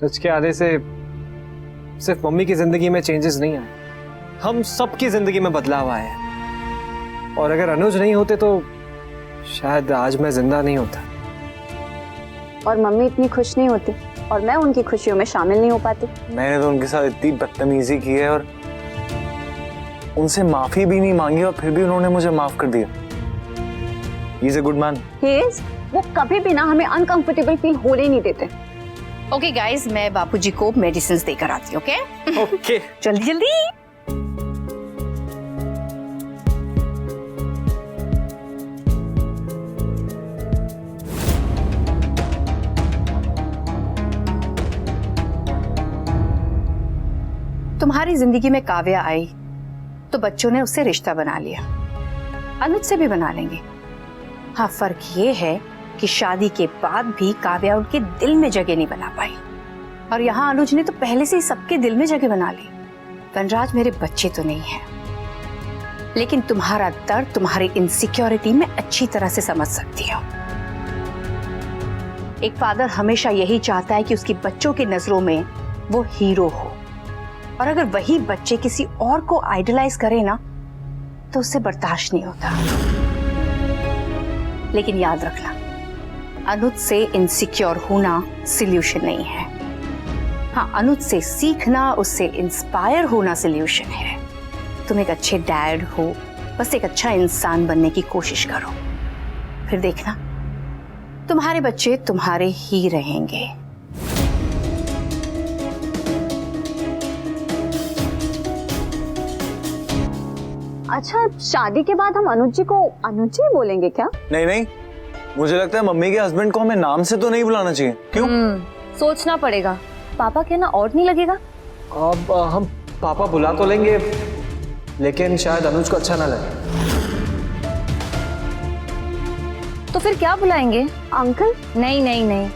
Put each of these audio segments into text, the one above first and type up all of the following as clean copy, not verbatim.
सच के आने से सिर्फ मम्मी की जिंदगी में चेंजेस नहीं आए, हम सबकी जिंदगी में बदलाव आए हैं। और अगर अनुज नहीं होते तो शायद आज मैं जिंदा नहीं होता। और मम्मी इतनी खुश नहीं होती और मैं उनकी खुशियों में शामिल नहीं हो पाती। मैंने तो उनके साथ इतनी बदतमीजी की है और उनसे माफी भी नहीं मांगी और फिर भी उन्होंने मुझे माफ कर दिया। He is a good man. He is, वो कभी भी ना हमें अनकंफर्टेबल फील होने नहीं देते। ओके गाइस, मैं बापूजी को मेडिसिन देकर आती हूँ। ओके ओके जल्दी जल्दी। तुम्हारी जिंदगी में काव्या आई तो बच्चों ने उससे रिश्ता बना लिया, अनुज से भी बना लेंगे। हाँ, फर्क ये है कि शादी के बाद भी काव्या उनके दिल में जगह नहीं बना पाई, और यहाँ अनुज ने तो पहले से ही सबके दिल में जगह बना ली। वनराज मेरे बच्चे तो नहीं है, लेकिन तुम्हारा दर्द, तुम्हारी इनसिक्योरिटी में अच्छी तरह से समझ सकती हूँ। एक फादर हमेशा यही चाहता है कि उसकी बच्चों की नजरों में वो हीरो हो, और अगर वही बच्चे किसी और को आइडलाइज करे ना तो उससे बर्दाश्त नहीं होता। लेकिन याद रखना, अनुज से इनसिक्योर होना सॉल्यूशन नहीं है। हाँ, अनुज से सीखना, उससे इंस्पायर होना सॉल्यूशन है। तुम एक अच्छे डैड हो, बस एक अच्छा इंसान बनने की कोशिश करो, फिर देखना तुम्हारे बच्चे तुम्हारे ही रहेंगे। अच्छा, शादी के बाद हम अनुज जी को अनुज जी बोलेंगे क्या? नहीं नहीं, मुझे लगता है मम्मी के हस्बैंड को हमें नाम से तो नहीं बुलाना चाहिए। क्यों? सोचना पड़ेगा। पापा कहना और नहीं लगेगा। अब हम पापा बुला तो लेंगे, लेकिन शायद अनुज को अच्छा ना लगे। तो फिर क्या बुलाएंगे? अंकल? नहीं नहीं नहीं,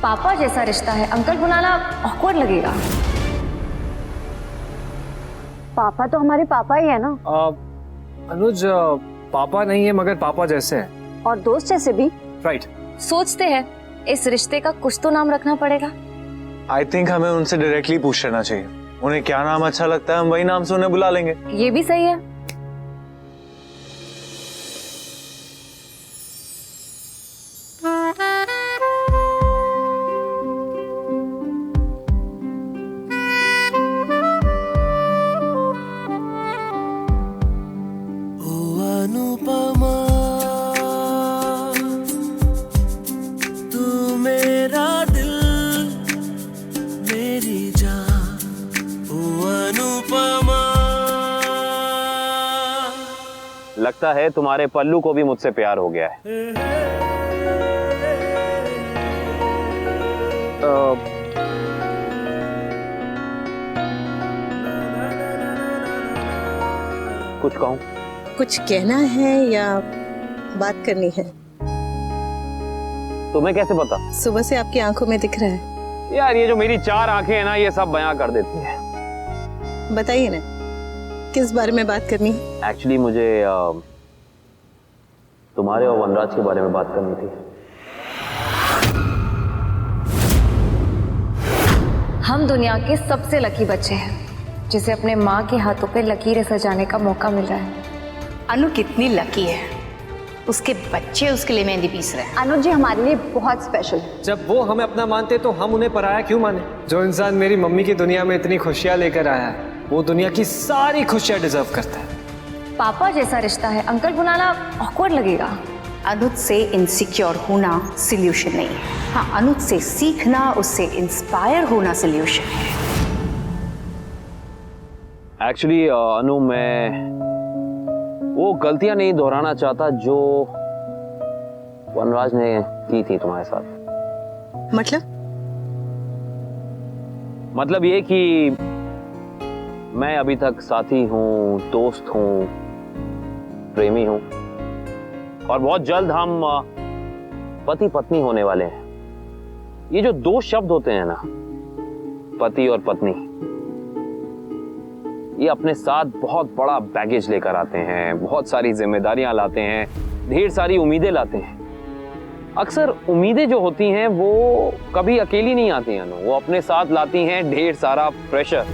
पापा जैसा रिश्ता है, अंकल बुलाना ऑकवर्ड लगेगा। पापा तो हमारे पापा ही है ना। अनुज पापा नहीं है मगर पापा जैसे हैं। और दोस्त जैसे भी। राइट। सोचते हैं, इस रिश्ते का कुछ तो नाम रखना पड़ेगा। आई थिंक हमें उनसे डायरेक्टली पूछ लेना चाहिए, उन्हें क्या नाम अच्छा लगता है, हम वही नाम से उन्हें बुला लेंगे। ये भी सही है। लगता है तुम्हारे पल्लू को भी मुझसे प्यार हो गया है। कुछ कहूं? कुछ कहना है या बात करनी है? तुम्हें कैसे पता? सुबह से आपकी आंखों में दिख रहा है। यार, ये जो मेरी 4 आंखें हैं ना, ये सब बयां कर देती हैं। बताइए ना, किस बारे में बात करनी है? एक्चुअली मुझे तुम्हारे और वनराज के बारे में बात करनी थी। हम दुनिया के सबसे लकी बच्चे हैं जिसे अपने माँ के हाथों पे लकीरें सजाने का मौका मिल रहा है। अनु कितनी लकी है, उसके बच्चे उसके लिए मेहंदी पीस रहे हैं। अनुज जी हमारे लिए बहुत स्पेशल है। जब वो हमें अपना मानते तो हम उन्हें पराया क्यों माने? जो इंसान मेरी मम्मी की दुनिया में इतनी खुशियां लेकर आया है, वो दुनिया की सारी खुशियां डिजर्व करता है। पापा जैसा रिश्ता है, अंकल बुलाना ऑकवर्ड लगेगा। अनुज से इनसिक्योर होना सॉल्यूशन नहीं है। हाँ, अनुज से सीखना, उससे इंस्पायर होना सॉल्यूशन है। एक्चुअली अनु, मैं वो गलतियां नहीं दोहराना चाहता जो वनराज ने की थी तुम्हारे साथ। मतलब ये कि मैं अभी तक साथी हूं, दोस्त हूं, प्रेमी हूं, और बहुत जल्द हम पति पत्नी होने वाले हैं। ये जो 2 शब्द होते हैं ना, पति और पत्नी, ये अपने साथ बहुत बड़ा बैगेज लेकर आते हैं, बहुत सारी जिम्मेदारियां लाते हैं, ढेर सारी उम्मीदें लाते हैं। अक्सर उम्मीदें जो होती हैं वो कभी अकेली नहीं आती हैं अनु, वो अपने साथ लाती हैं ढेर सारा प्रेशर,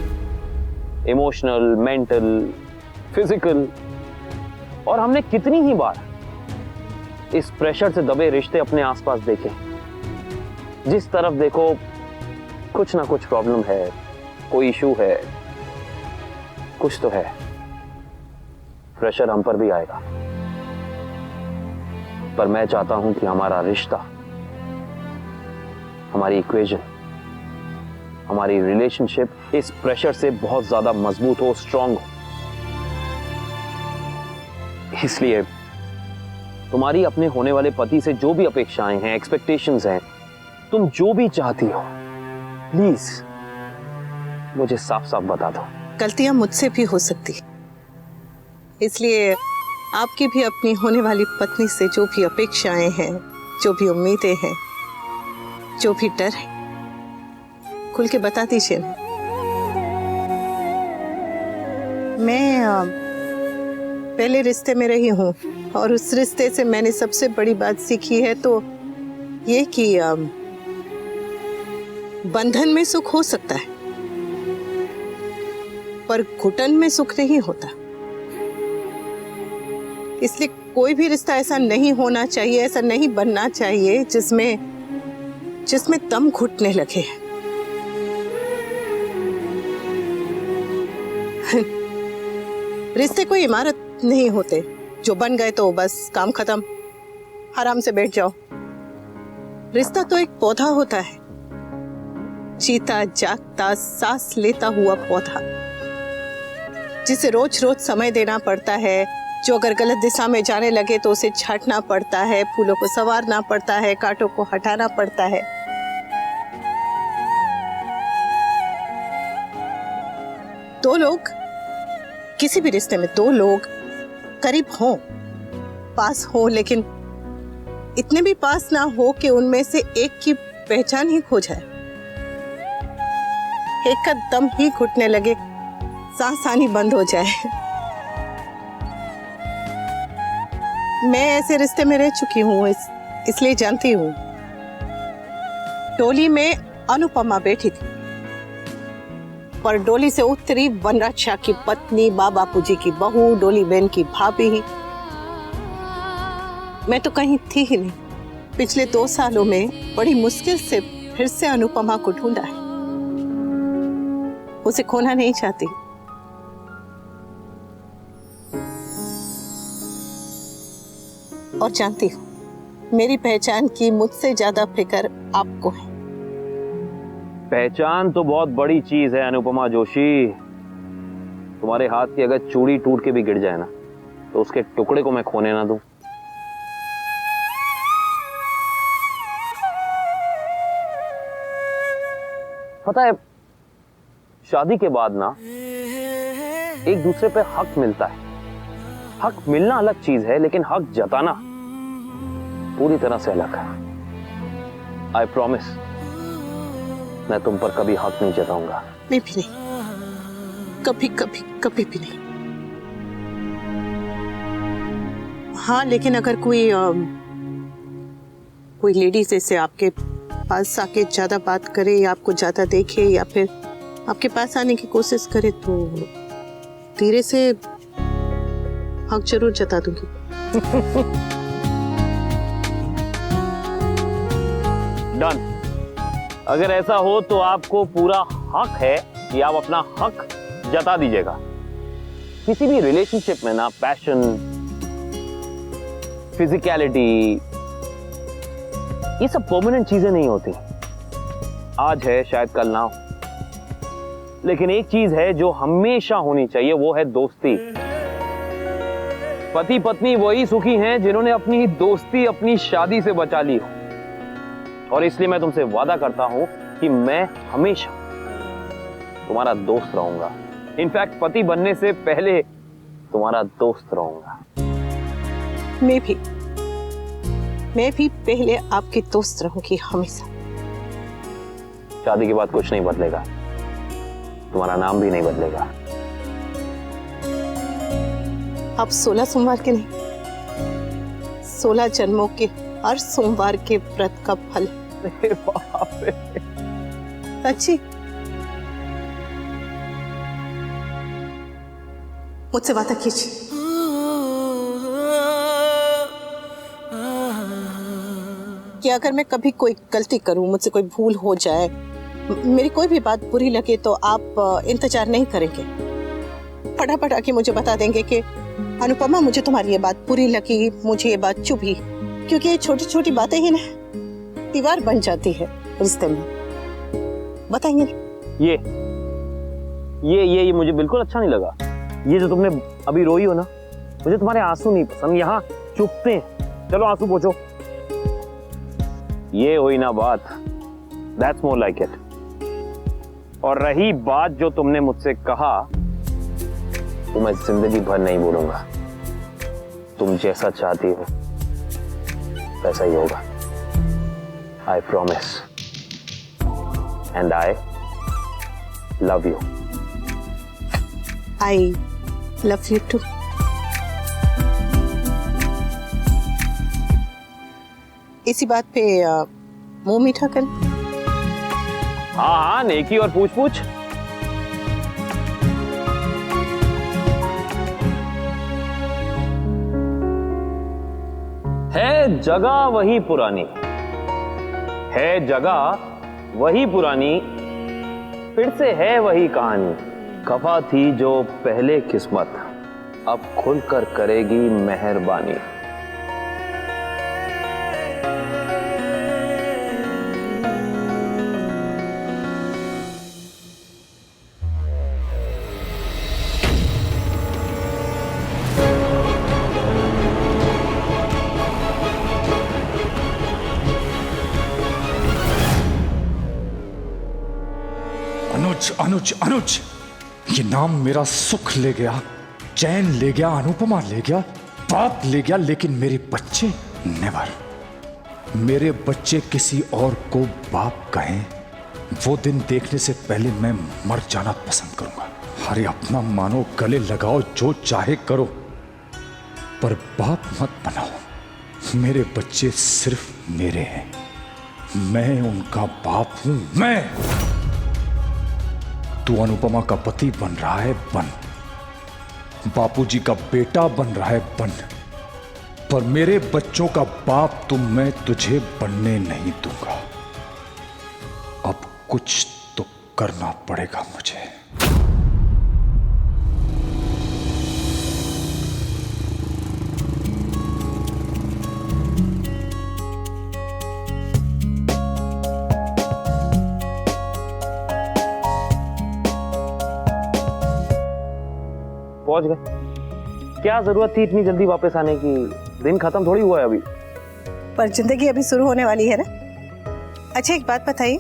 इमोशनल, मेंटल, फिजिकल। और हमने कितनी ही बार इस प्रेशर से दबे रिश्ते अपने आसपास देखे। जिस तरफ देखो कुछ ना कुछ प्रॉब्लम है, कोई इशू है, कुछ तो है। प्रेशर हम पर भी आएगा, पर मैं चाहता हूं कि हमारा रिश्ता, हमारी इक्वेशन, हमारी रिलेशनशिप इस प्रेशर से बहुत ज्यादा मजबूत हो, स्ट्रांग हो। इसलिए तुम्हारी अपने होने वाले पति से जो भी अपेक्षाएं हैं, एक्सपेक्टेशंस हैं, तुम जो भी चाहती हो, प्लीज मुझे साफ साफ बता दो। गलतियां मुझसे भी हो सकती, इसलिए आपकी भी अपनी होने वाली पत्नी से जो भी अपेक्षाएं हैं, जो भी उम्मीदें हैं, जो भी डर है, खुल के बता दीजिए ना। मैं पहले रिश्ते में रही हूँ और उस रिश्ते से मैंने सबसे बड़ी बात सीखी है तो ये कि बंधन में सुख हो सकता है पर घुटन में सुख नहीं होता। इसलिए कोई भी रिश्ता ऐसा नहीं होना चाहिए, ऐसा नहीं बनना चाहिए जिसमें दम घुटने लगे। रिश्ते कोई इमारत नहीं होते जो बन गए तो बस काम खत्म, आराम से बैठ जाओ। रिश्ता तो एक पौधा होता है, जीता जागता सांस लेता हुआ पौधा, जिसे रोज रोज समय देना पड़ता है, जो अगर गलत दिशा में जाने लगे तो उसे छांटना पड़ता है, फूलों को संवारना पड़ता है, कांटों को हटाना पड़ता है। दो लोग, किसी भी रिश्ते में दो लोग करीब हो, पास हो, लेकिन इतने भी पास ना हो कि उनमें से एक की पहचान ही खो जाए, एक का दम ही घुटने लगे, सांस आनी बंद हो जाए। मैं ऐसे रिश्ते में रह चुकी हूँ, इसलिए जानती हूँ। डोली में अनुपमा बैठी थी, पर डोली से उतरी वनराज शाह की पत्नी, बाबा जी की बहू, डोली बहन की भाभी। मैं तो कहीं थी ही नहीं। पिछले 2 सालों में बड़ी मुश्किल से फिर से अनुपमा को ढूंढा है, उसे खोना नहीं चाहती। और जानती हूँ मेरी पहचान की मुझसे ज्यादा फिक्र आपको है। पहचान तो बहुत बड़ी चीज है अनुपमा जोशी। तुम्हारे हाथ की अगर चूड़ी टूट के भी गिर जाए ना तो उसके टुकड़े को मैं खोने ना दूं। पता है, शादी के बाद ना एक दूसरे पे हक मिलता है। हक मिलना अलग चीज है, लेकिन हक जताना पूरी तरह से अलग है। आई प्रॉमिस, मैं तुम पर कभी हक नहीं जताऊंगा। मैं भी नहीं, कभी कभी कभी भी नहीं। हाँ, लेकिन अगर कोई लेडीज जैसे आपके पास आके ज्यादा बात करे या आपको ज्यादा देखे या फिर आपके पास आने की कोशिश करे तो धीरे से हक जरूर जता दूंगी। डन। अगर ऐसा हो तो आपको पूरा हक है कि आप अपना हक जता दीजिएगा। किसी भी रिलेशनशिप में ना पैशन, फिजिकलिटी, ये सब परमानेंट चीजें नहीं होती। आज है, शायद कल ना हो, लेकिन एक चीज है जो हमेशा होनी चाहिए, वो है दोस्ती। पति पत्नी वही सुखी हैं जिन्होंने अपनी दोस्ती अपनी शादी से बचा ली हो। और इसलिए मैं तुमसे वादा करता हूं कि मैं हमेशा तुम्हारा दोस्त रहूंगा। इनफैक्ट पति बनने से पहले तुम्हारा दोस्त रहूंगा। मैं भी पहले आपकी दोस्त रहूंगी हमेशा। शादी के बाद कुछ नहीं बदलेगा, तुम्हारा नाम भी नहीं बदलेगा। अब 16 सोमवार के नहीं, 16 जन्मों के हर सोमवार के व्रत का फल। अरे बाप रे। अच्छी, मुझसे बातें खींच। कि अगर मैं कभी कोई गलती करूं, मुझसे कोई भूल हो जाए, मेरी कोई भी बात बुरी लगे तो आप इंतजार नहीं करेंगे, फटाफट आके मुझे बता देंगे कि अनुपमा मुझे तुम्हारी ये बात बुरी लगी, मुझे ये बात चुभी, क्योंकि ये छोटी छोटी बातें ही ना दीवार बन जाती है रिश्ते में। बताएंगे? ये मुझे बिल्कुल अच्छा नहीं लगा। ये जो तुमने अभी रोई हो ना, मुझे तुम्हारे आंसू नहीं पसंद, यहाँ चुपते हैं। चलो आंसू पोंछो। ये हुई ना बात, दैट्स मोर लाइक इट। और रही बात जो तुमने मुझसे कहा, वो मैं जिंदगी भर नहीं बोलूंगा। तुम जैसा चाहती हो वैसा ही होगा। I promise and I love you. I love you too. इसी बात पे मुंह मीठा कर। हाँ, नेकी और पूछ पूछ। है जगह वही पुरानी, है जगह वही पुरानी, फिर से है वही कहानी। खफा थी जो पहले किस्मत, अब खुलकर करेगी मेहरबानी। अनुज अनुज, ये नाम मेरा सुख ले गया, चैन ले गया, अनुपमा ले गया, बाप ले गया, लेकिन मेरे बच्चे नेवर। मेरे बच्चे किसी और को बाप कहें, वो दिन देखने से पहले मैं मर जाना पसंद करूंगा। अरे अपना मानो, गले लगाओ, जो चाहे करो, पर बाप मत बनाओ। मेरे बच्चे सिर्फ मेरे हैं, मैं उनका बाप हूं। मैं तू अनुपमा का पति बन रहा है, बन। बापूजी का बेटा बन रहा है, बन। पर मेरे बच्चों का बाप मैं तुझे बनने नहीं दूंगा। अब कुछ तो करना पड़ेगा मुझे। पहुंच गए। क्या जरूरत थी इतनी जल्दी वापस आने की? दिन खत्म थोड़ी हुआ है अभी। पर जिंदगी अभी शुरू होने वाली है ना। अच्छा एक बात बताइए,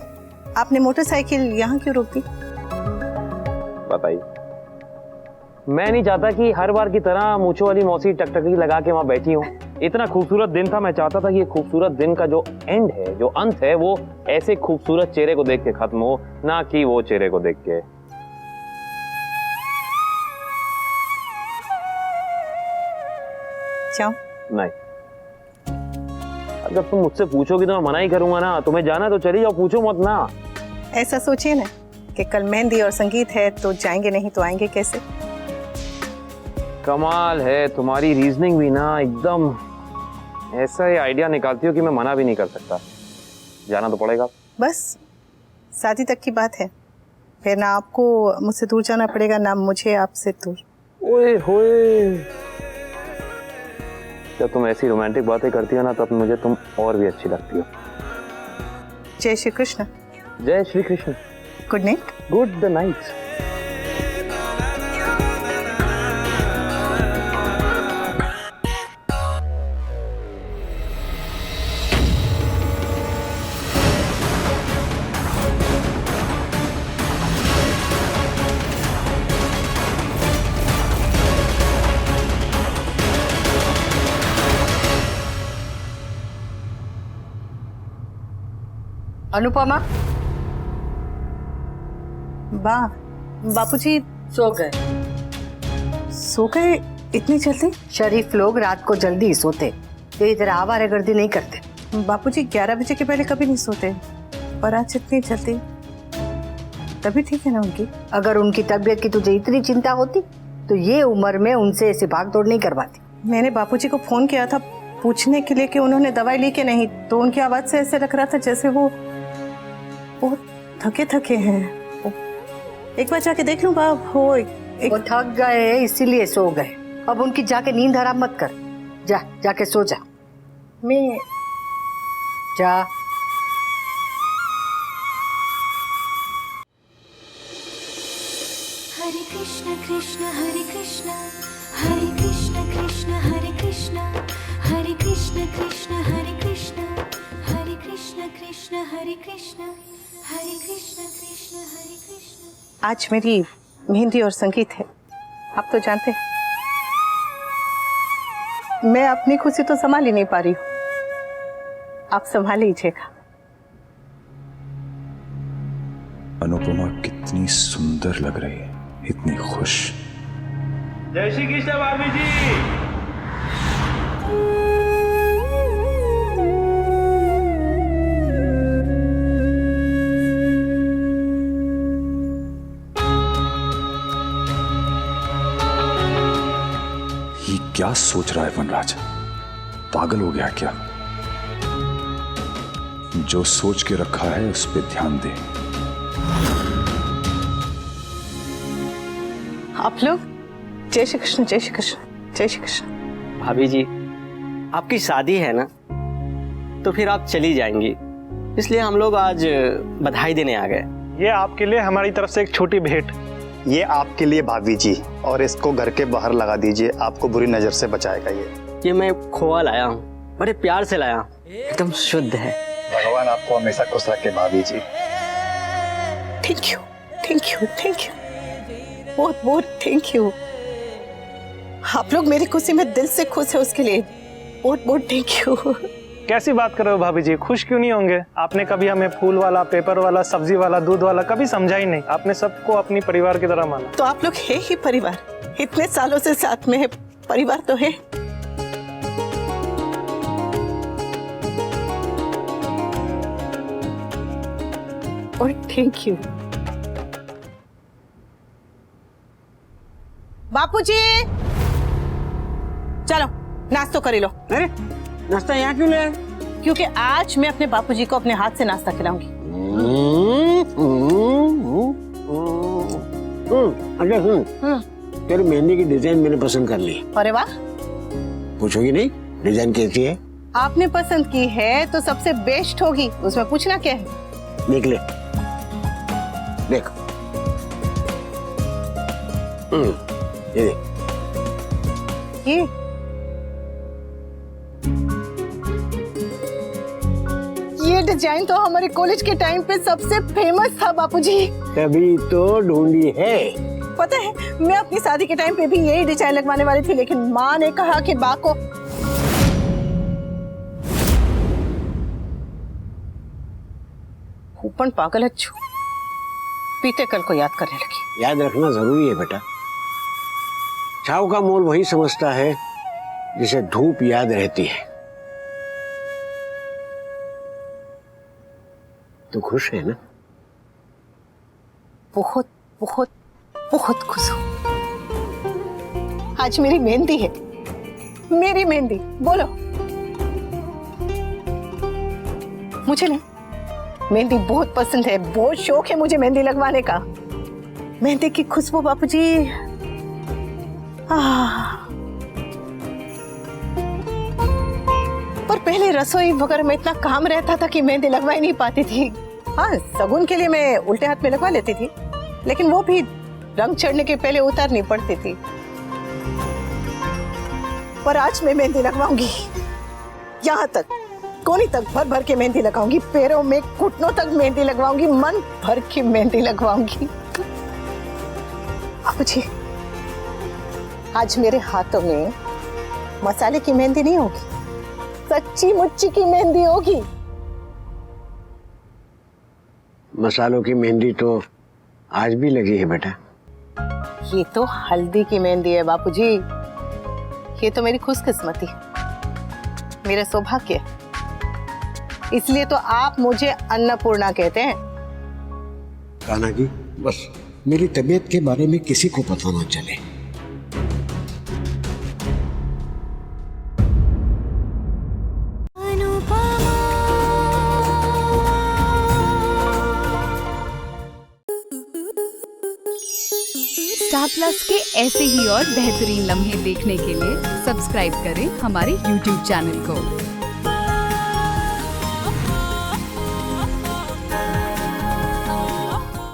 आपने मोटरसाइकिल यहाँ क्यों रोक दी? बताइए। मैं नहीं चाहता कि हर बार की तरह मूंछों वाली मौसी टकटकी लगा के वहां बैठी हूँ। इतना खूबसूरत दिन था, मैं चाहता था कि ये खूबसूरत दिन का जो एंड है, जो अंत है, वो ऐसे खूबसूरत चेहरे को देख के खत्म हो, ना कि वो चेहरे को देख के। जाओ। नहीं, अगर तुम मुझसे पूछोगी तो मैं मना ही करूंगा ना। तुम्हें जाना है तो चली जाओ, पूछो मत ना। ऐसा सोचिए ना कि कल मेहंदी और संगीत है, तो जाएंगे नहीं तो आएंगे कैसे? कमाल है तुम्हारी रीजनिंग भी ना, एकदम ऐसा ही आइडिया निकालती हो कि मैं मना भी नहीं कर सकता। जाना तो पड़ेगा। बस शादी तक की बात है, फिर ना आपको मुझसे दूर जाना पड़ेगा, ना मुझे आपसे दूर। ओए होए, जब तुम ऐसी रोमांटिक बातें करती हो ना, तब मुझे तुम और भी अच्छी लगती हो। जय श्री कृष्ण। जय Shri Krishna. Good night. Good night. Anupama, Bapuji सो गए? सो गए इतनी जल्दी? शरीफ लोग रात को जल्दी ही सोते, ये इधर आवारागर्दी नहीं करते। बापूजी 11 बजे के पहले कभी नहीं सोते, पर आज इतनी जल्दी। तभी ठीक है ना उनकी? अगर उनकी तबीयत की तुझे इतनी चिंता होती तो ये उम्र में उनसे ऐसे भाग दौड़ नहीं करवाती। मैंने बापूजी को फोन किया था पूछने के लिए कि उन्होंने दवाई ली कि नहीं, तो उनकी आवाज से ऐसे लग रहा था जैसे वो बहुत थके थके हैं। एक बार जाके देख लूं बाप हो। वो थक गए इसीलिए सो गए। अब उनकी जाके नींद हराम मत कर, जाके सो जा। मैं जा। हरे कृष्ण कृष्ण हरे कृष्ण हरे कृष्ण कृष्ण हरे कृष्ण हरे कृष्ण कृष्ण हरे कृष्ण हरे कृष्ण कृष्ण हरे कृष्ण हरे कृष्ण कृष्ण हरे कृष्ण। आज मेरी मेहंदी और संगीत है, आप तो जानते हैं। मैं अपनी खुशी तो संभाल ही नहीं पा रही हूँ, आप संभाल लीजिएगा। अनुपमा कितनी सुंदर लग रही है, इतनी खुश। जय श्री कृष्ण भाभी जी। ये क्या सोच रहा है वनराज? पागल हो गया क्या? जो सोच के रखा है उस पर ध्यान दे। आप लोग जय श्री कृष्ण, जय श्री कृष्ण, जय श्री कृष्ण। भाभी जी, आपकी शादी है ना, तो फिर आप चली जाएंगी, इसलिए हम लोग आज बधाई देने आ गए। ये आपके लिए हमारी तरफ से एक छोटी भेंट। ये आपके लिए भाभी जी, और इसको घर के बाहर लगा दीजिए, आपको बुरी नजर से बचाएगा। ये मैं खोआ लाया हूँ, बड़े प्यार से लाया, एकदम शुद्ध है। भगवान आपको हमेशा खुश रखे भाभी जी। Thank you, thank you, thank you, बहुत बहुत थैंक यू। आप लोग मेरी खुशी में दिल से खुश है, उसके लिए बहुत बहुत थैंक यू। कैसी बात कर रहे हो भाभी जी, खुश क्यों नहीं होंगे? आपने कभी हमें फूल वाला, पेपर वाला, सब्जी वाला, दूध वाला कभी समझा ही नहीं। आपने सबको अपनी परिवार की तरह माना। तो आप लोग है ही परिवार, इतने सालों से साथ में है, परिवार तो है। और थैंक यू। बापूजी, चलो नाश्ता कर लो। अरे नाश्ता यहाँ क्यों ले आए? क्योंकि आज मैं अपने बापूजी को अपने हाथ से नाश्ता खिलाऊंगी। अच्छा तेरी मेहंदी की डिजाइन मैंने पसंद कर ली। अरे वाह, पूछोगी नहीं डिजाइन कैसी है? आपने पसंद की है तो सबसे बेस्ट होगी, उसमें पूछना क्या है? निकले देख। ये देख। ये डिजाइन तो हमारे कॉलेज के टाइम पे सबसे फेमस था बापूजी। तभी तो ढूंढी है। पता है, मैं अपनी शादी के टाइम पे भी यही डिजाइन लगवाने वाली थी, लेकिन माँ ने कहा कि बा को ऊपर पागल अच्छू पीते कल को याद करने लगी। याद रखना जरूरी है बेटा। छाव का मोल वही समझता है जिसे धूप याद रहती है। तो खुश है ना? बहुत बहुत बहुत खुश हूँ। आज मेरी मेहंदी है, मेरी मेहंदी। बोलो। मुझे नहीं, मेहंदी बहुत पसंद है, बहुत शौक है मुझे मेहंदी लगवाने का। मेहंदी की खुशबू बापूजी, पर पहले रसोई वगैरह में इतना काम रहता था कि मेहंदी लगवा ही नहीं पाती थी। हाँ, सगुन के लिए मैं उल्टे हाथ में लगवा लेती थी, लेकिन वो भी रंग चढ़ने के पहले उतारनी पड़ती थी। पर आज मैं मेहंदी लगवाऊंगी, यहाँ तक कोनी तक भर भर के मेहंदी लगाऊंगी, पैरों में घुटनों तक मेहंदी लगवाऊंगी, मन भर की मेहंदी लगवाऊंगी। बाबूजी, आज मेरे हाथों में मसाले की मेहंदी नहीं होगी, सच्ची मुच्ची की मेहंदी होगी। मसालों की मेहंदी तो आज भी लगी है बेटा। ये तो हल्दी की मेहंदी है बापूजी। ये तो मेरी खुशकिस्मती, मेरा सौभाग्य। इसलिए तो आप मुझे अन्नपूर्णा कहते हैं। कान्हा जी, बस मेरी तबीयत के बारे में किसी को पता ना चले। स्टार प्लस के ऐसे ही और बेहतरीन लम्हे देखने के लिए सब्सक्राइब करें हमारे YouTube चैनल को।